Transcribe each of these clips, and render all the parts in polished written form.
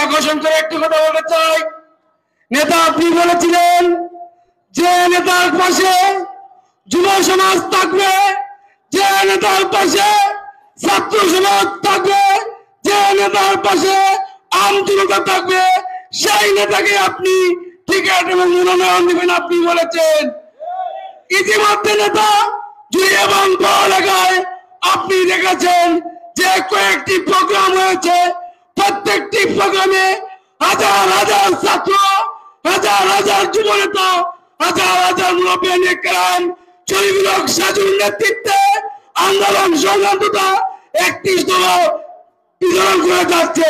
আকর্ষণ করে একটি কথা বলতে চাই। নেতা আপনি বলেছিলেন যে নেতার পাশে যুব সমাজ থাকবে, যে নেতার পাশে ছাত্র সমাজ থাকবে, যে নেতার পাশে আম জনতা থাকবে, সেই নেতাকে আপনি টিকিট এবং মনোনয়ন দিবেন আপনি বলেছেন। ইতিমধ্যে নেতা জুড়ি এবং পড়ালেখায় আপনি দেখেছেন যে কয়েকটি প্রোগ্রাম হয়েছে, প্রত্যেকটি প্রোগ্রামে হাজার হাজার ছাত্র, হাজার হাজার যুব নেতা, হাজার হাজার মুরব্বী নেকরাম শরীফুল হক সাজুর নেতৃত্বে আন্দোলন সংগ্রামটা 31 দফা বিতরণ করে যাচ্ছে।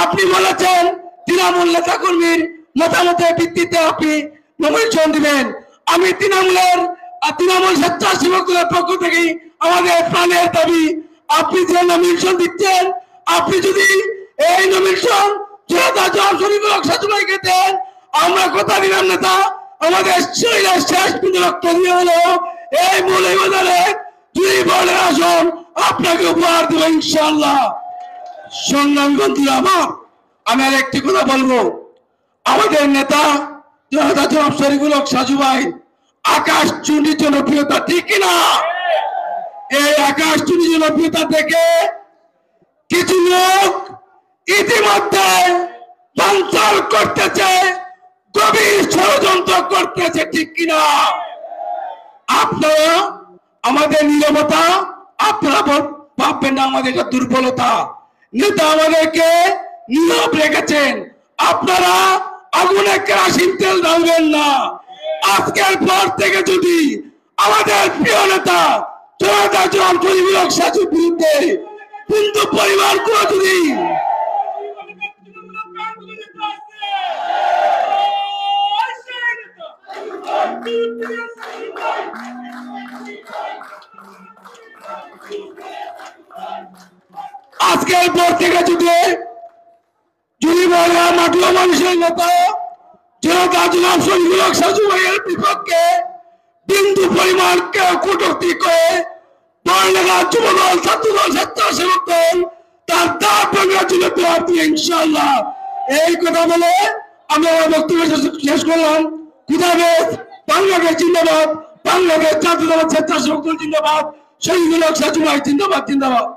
আপনি বলেছেন তৃণমূল নেতা কর্মীর মতামতের ভিত্তিতে আপনি নমিনেশন দিবেন। আমি তৃণমূল স্বেচ্ছাসেবকদের পক্ষ থেকে আমাদের প্রাণের দাবি, আপনি যে নমিনেশন দিচ্ছেন, আপনি যদি এই নমিনেশন শরীফুল হক সাজু ভাইকে দেন, আমরা কথা দিলাম নেতা আমাদের শরীরের শেষ বিন্দু রক্ত দিয়ে হলো এই মৌলভীবাজারে দুই বোর্ডের আসন আপনাকে উপহার দেবো ইনশাআল্লাহ। সংগ্রামী বন্ধুরা আমার, আমি আর একটি কথা বলবো। আমাদের নেতা জনাব শরীফুল হক সাজু ভাই আকাশ চুনি জনপ্রিয়তা, ঠিক কিনা? এই আকাশ চুনি জনপ্রিয়তা থেকে কিছু লোক ইতিমধ্যে সঞ্চার করতেছে, গভীর ষড়যন্ত্র করতেছে, ঠিক কিনা? আপনারা আমাদের নীরবতা আপনারা ভাববেন না আমাদের এটা দুর্বলতা। নেতা আমাদেরকে নীরব রেখেছেন, আপনারা আগুনে কেরোসিন তেল ঢালবেন না। আজকের পর থেকে যদি আমাদের প্রিয় নেতা জনাব শরীফুল হক সাজুর বিরুদ্ধে হিন্দু পরিবার করে যদি আজকের পর থেকে যদি বলে মাটিও মানুষের নেতা জনাব শরীফুল হক সাজু ভাইয়ের বিপক্ষে বিন্দু পরিমাণ কেউ কটূক্তি করে পড়ালেখা যুবদল, ছাত্রদল, স্বেচ্ছাসেবক দল তার দাঁত ভাঙার জন্য তৈরি দিয়ে ইনশাআল্লাহ। এই কথা বলে আমি আমার বক্তব্য শেষ করলাম। খুদাহাফেজ। বাংলাদেশ জিন্দাবাদ, বাংলাদেশ জাতীয়তাবাদী স্বেচ্ছাসেবক দল জিন্দাবাদ, শরীফুল হক সাজু ভাই জিন্দাবাদ, জিন্দাবাদ।